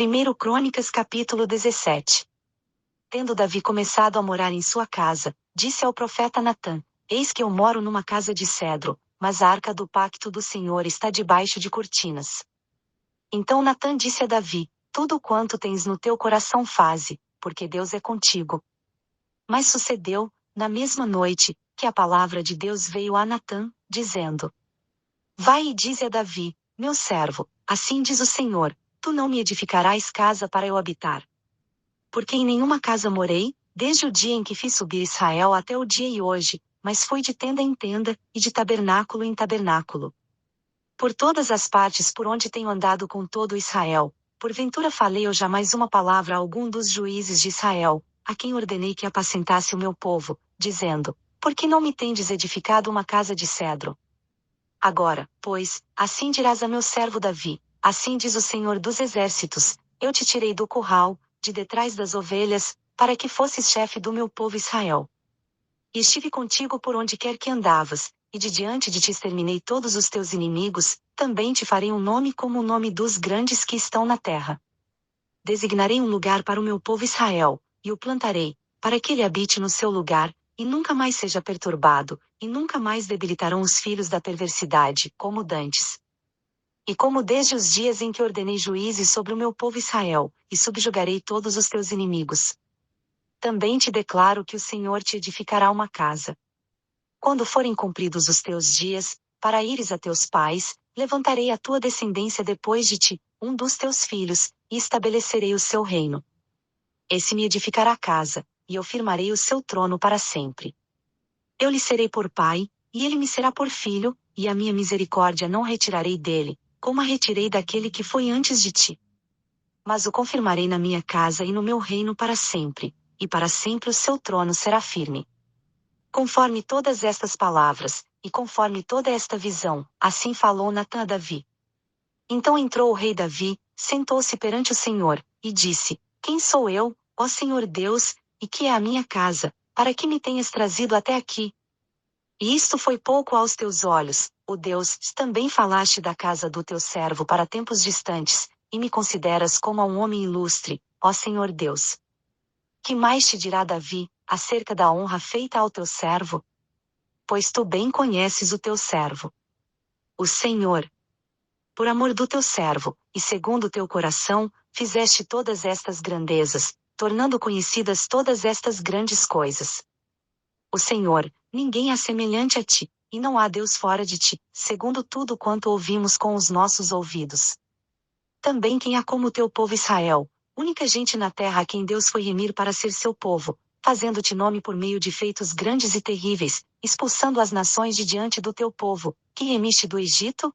1 Crônicas capítulo 17. Tendo Davi começado a morar em sua casa, disse ao profeta Natã: Eis que eu moro numa casa de cedro, mas a arca do pacto do Senhor está debaixo de cortinas. Então Natã disse a Davi: Tudo quanto tens no teu coração faze, porque Deus é contigo. Mas sucedeu, na mesma noite, que a palavra de Deus veio a Natã, dizendo: Vai e dize a Davi, meu servo, assim diz o Senhor, tu não me edificarás casa para eu habitar. Porque em nenhuma casa morei, desde o dia em que fiz subir Israel até o dia e hoje, mas foi de tenda em tenda, e de tabernáculo em tabernáculo. Por todas as partes por onde tenho andado com todo Israel, porventura falei eu jamais uma palavra a algum dos juízes de Israel, a quem ordenei que apacentasse o meu povo, dizendo: Por que não me tendes edificado uma casa de cedro? Agora, pois, assim dirás a meu servo Davi: Assim diz o Senhor dos Exércitos: Eu te tirei do curral, de detrás das ovelhas, para que fosses chefe do meu povo Israel. E estive contigo por onde quer que andavas, e de diante de ti exterminei todos os teus inimigos, também te farei um nome como o nome dos grandes que estão na terra. Designarei um lugar para o meu povo Israel, e o plantarei, para que ele habite no seu lugar, e nunca mais seja perturbado, e nunca mais debilitarão os filhos da perversidade, como dantes. E como desde os dias em que ordenei juízes sobre o meu povo Israel, e subjugarei todos os teus inimigos. Também te declaro que o Senhor te edificará uma casa. Quando forem cumpridos os teus dias, para ires a teus pais, levantarei a tua descendência depois de ti, um dos teus filhos, e estabelecerei o seu reino. Esse me edificará casa, e eu firmarei o seu trono para sempre. Eu lhe serei por pai, e ele me será por filho, e a minha misericórdia não retirarei dele, como a retirei daquele que foi antes de ti. Mas o confirmarei na minha casa e no meu reino para sempre, e para sempre o seu trono será firme. Conforme todas estas palavras, e conforme toda esta visão, assim falou Natã a Davi. Então entrou o rei Davi, sentou-se perante o Senhor, e disse: Quem sou eu, ó Senhor Deus, e que é a minha casa, para que me tenhas trazido até aqui? E isto foi pouco aos teus olhos, ó Deus, também falaste da casa do teu servo para tempos distantes, e me consideras como a um homem ilustre, ó Senhor Deus. Que mais te dirá Davi, acerca da honra feita ao teu servo? Pois tu bem conheces o teu servo, o Senhor. Por amor do teu servo, e segundo o teu coração, fizeste todas estas grandezas, tornando conhecidas todas estas grandes coisas. O Senhor, ninguém é semelhante a ti, e não há Deus fora de ti, segundo tudo quanto ouvimos com os nossos ouvidos. Também quem há como o teu povo Israel, única gente na terra a quem Deus foi remir para ser seu povo, fazendo-te nome por meio de feitos grandes e terríveis, expulsando as nações de diante do teu povo, que remiste do Egito?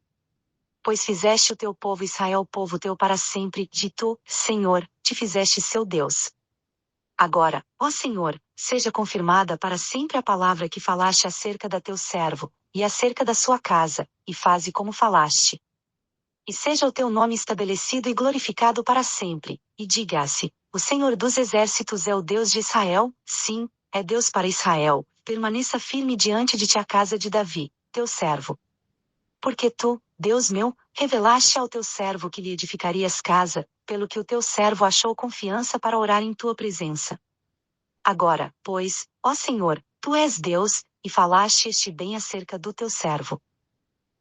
Pois fizeste o teu povo Israel povo teu para sempre, e tu, Senhor, te fizeste seu Deus. Agora, ó Senhor, seja confirmada para sempre a palavra que falaste acerca da teu servo, e acerca da sua casa, e faze como falaste. E seja o teu nome estabelecido e glorificado para sempre, e diga-se: o Senhor dos Exércitos é o Deus de Israel, sim, é Deus para Israel, permaneça firme diante de ti a casa de Davi, teu servo. Porque tu, Deus meu, revelaste ao teu servo que lhe edificarias casa, pelo que o teu servo achou confiança para orar em tua presença. Agora, pois, ó Senhor, tu és Deus, e falaste este bem acerca do teu servo.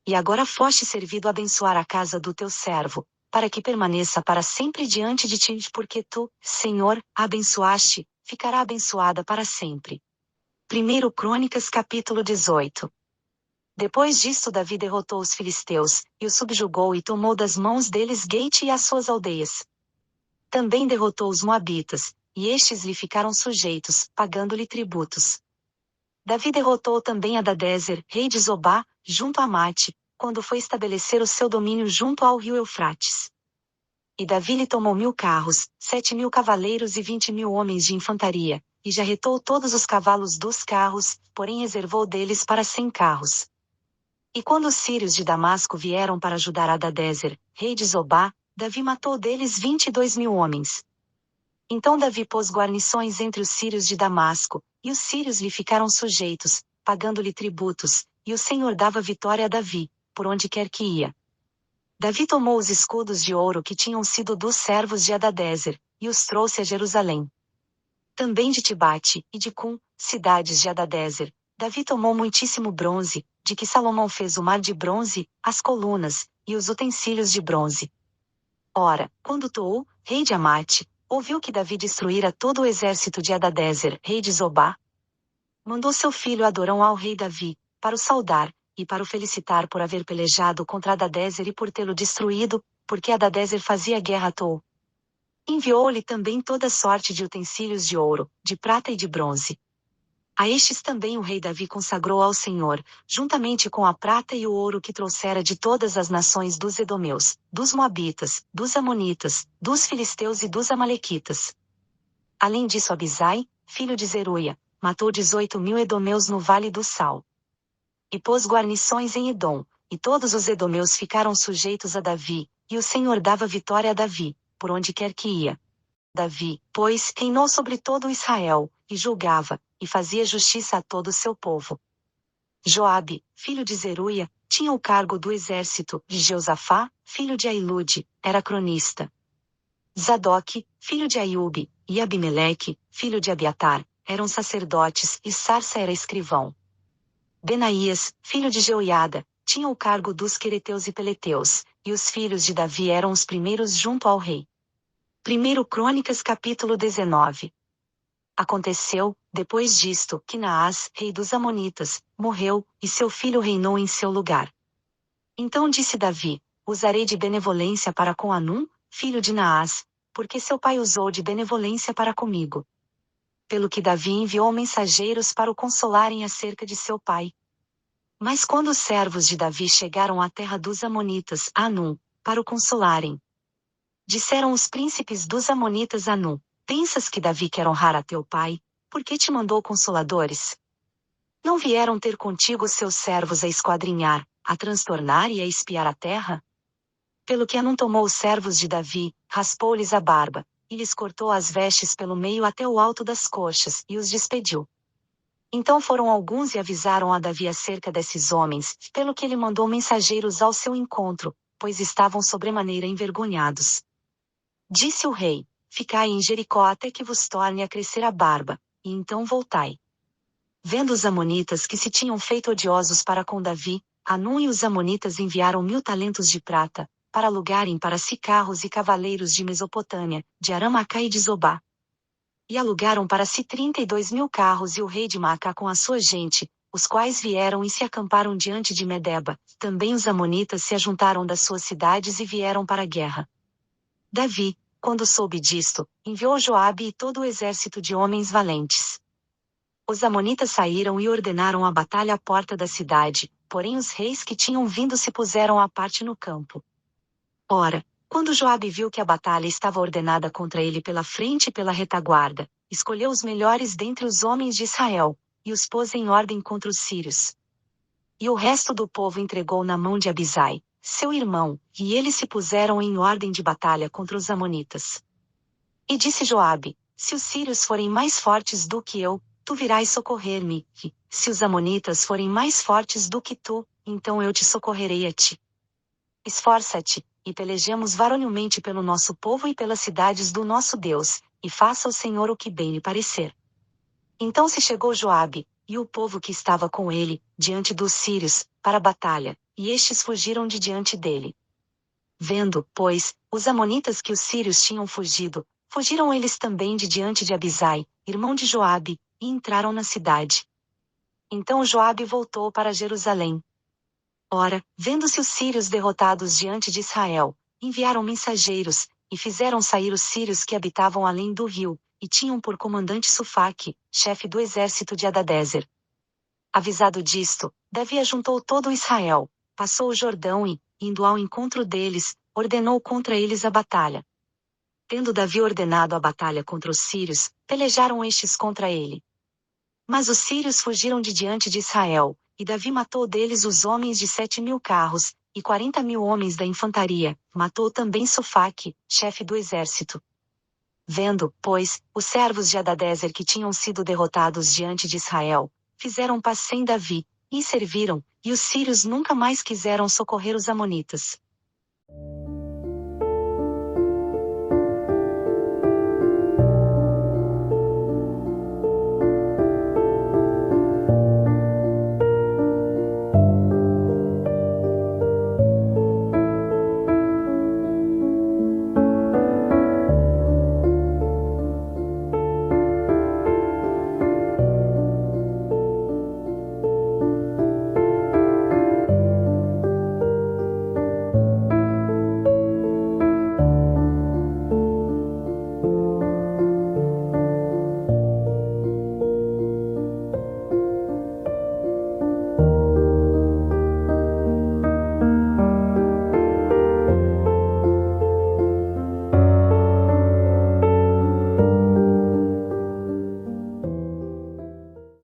E agora foste servido a abençoar a casa do teu servo, para que permaneça para sempre diante de ti, porque tu, Senhor, a abençoaste, ficará abençoada para sempre. 1 Crônicas capítulo 18. Depois disto Davi derrotou os filisteus, e os subjugou e tomou das mãos deles Gate e as suas aldeias. Também derrotou os moabitas, e estes lhe ficaram sujeitos, pagando-lhe tributos. Davi derrotou também Hadadezer, rei de Zobá, junto a Mate, quando foi estabelecer o seu domínio junto ao rio Eufrates. E Davi lhe tomou 1000 carros, 7.000 cavaleiros e 20.000 homens de infantaria, e já retou todos os cavalos dos carros, porém reservou deles para 100 carros. E quando os sírios de Damasco vieram para ajudar Hadadezer, rei de Zobá, Davi matou deles 22.000 homens. Então Davi pôs guarnições entre os sírios de Damasco, e os sírios lhe ficaram sujeitos, pagando-lhe tributos, e o Senhor dava vitória a Davi, por onde quer que ia. Davi tomou os escudos de ouro que tinham sido dos servos de Hadadezer, e os trouxe a Jerusalém. Também de Tibate e de Cum, cidades de Hadadezer, Davi tomou muitíssimo bronze, de que Salomão fez o mar de bronze, as colunas, e os utensílios de bronze. Ora, quando Tou, rei de Amate, ouviu que Davi destruíra todo o exército de Hadadezer, rei de Zobá, mandou seu filho Adorão ao rei Davi, para o saudar, e para o felicitar por haver pelejado contra Hadadezer e por tê-lo destruído, porque Hadadezer fazia guerra a Tou. Enviou-lhe também toda sorte de utensílios de ouro, de prata e de bronze. A estes também o rei Davi consagrou ao Senhor, juntamente com a prata e o ouro que trouxera de todas as nações dos Edomeus, dos Moabitas, dos Amonitas, dos Filisteus e dos Amalequitas. Além disso Abisai, filho de Zeruia, matou 18.000 Edomeus no Vale do Sal. E pôs guarnições em Edom, e todos os Edomeus ficaram sujeitos a Davi, e o Senhor dava vitória a Davi, por onde quer que ia. Davi, pois, reinou sobre todo o Israel, e julgava, e fazia justiça a todo o seu povo. Joabe, filho de Zeruia, tinha o cargo do exército, e Jeosafá, filho de Ailude, era cronista. Zadok, filho de Aiube, e Abimeleque, filho de Abiatar, eram sacerdotes, e Sarsa era escrivão. Benaías, filho de Jeoiada, tinha o cargo dos quereteus e peleteus, e os filhos de Davi eram os primeiros junto ao rei. 1 Crônicas capítulo 19. Aconteceu, depois disto, que Naás, rei dos Amonitas, morreu, e seu filho reinou em seu lugar. Então disse Davi: usarei de benevolência para com Anum, filho de Naás, porque seu pai usou de benevolência para comigo. Pelo que Davi enviou mensageiros para o consolarem acerca de seu pai. Mas quando os servos de Davi chegaram à terra dos Amonitas, a Anum, para o consolarem, disseram os príncipes dos Amonitas a Anum: pensas que Davi quer honrar a teu pai, por que te mandou consoladores? Não vieram ter contigo seus servos a esquadrinhar, a transtornar e a espiar a terra? Pelo que Anum tomou os servos de Davi, raspou-lhes a barba, e lhes cortou as vestes pelo meio até o alto das coxas, e os despediu. Então foram alguns e avisaram a Davi acerca desses homens, pelo que ele mandou mensageiros ao seu encontro, pois estavam sobremaneira envergonhados. Disse o rei: ficai em Jericó até que vos torne a crescer a barba, e então voltai. Vendo os amonitas que se tinham feito odiosos para com Davi, Anum e os amonitas enviaram 1.000 talentos de prata, para alugarem para si carros e cavaleiros de Mesopotâmia, de Aramacá e de Zobá. E alugaram para si 32.000 carros e o rei de Macá com a sua gente, os quais vieram e se acamparam diante de Medeba. Também os amonitas se ajuntaram das suas cidades e vieram para a guerra. Davi, quando soube disto, enviou Joabe e todo o exército de homens valentes. Os amonitas saíram e ordenaram a batalha à porta da cidade, porém os reis que tinham vindo se puseram à parte no campo. Ora, quando Joabe viu que a batalha estava ordenada contra ele pela frente e pela retaguarda, escolheu os melhores dentre os homens de Israel, e os pôs em ordem contra os sírios. E o resto do povo entregou na mão de Abisai, seu irmão, e eles se puseram em ordem de batalha contra os amonitas. E disse Joabe: se os sírios forem mais fortes do que eu, tu virás socorrer-me, e, se os amonitas forem mais fortes do que tu, então eu te socorrerei a ti. Esforça-te, e pelejemos varonilmente pelo nosso povo e pelas cidades do nosso Deus, e faça o Senhor o que bem lhe parecer. Então se chegou Joabe, e o povo que estava com ele, diante dos sírios, para a batalha, e estes fugiram de diante dele. Vendo, pois, os amonitas que os sírios tinham fugido, fugiram eles também de diante de Abisai, irmão de Joabe, e entraram na cidade. Então Joabe voltou para Jerusalém. Ora, vendo-se os sírios derrotados diante de Israel, enviaram mensageiros, e fizeram sair os sírios que habitavam além do rio, e tinham por comandante Sufaque, chefe do exército de Hadadezer. Avisado disto, Davi ajuntou todo o Israel, passou o Jordão e, indo ao encontro deles, ordenou contra eles a batalha. Tendo Davi ordenado a batalha contra os sírios, pelejaram estes contra ele. Mas os sírios fugiram de diante de Israel, e Davi matou deles os homens de 7.000 carros, e 40.000 homens da infantaria, matou também Sofaque, chefe do exército. Vendo, pois, os servos de Hadadezer que tinham sido derrotados diante de Israel, fizeram paz sem Davi, e serviram, e os sírios nunca mais quiseram socorrer os amonitas.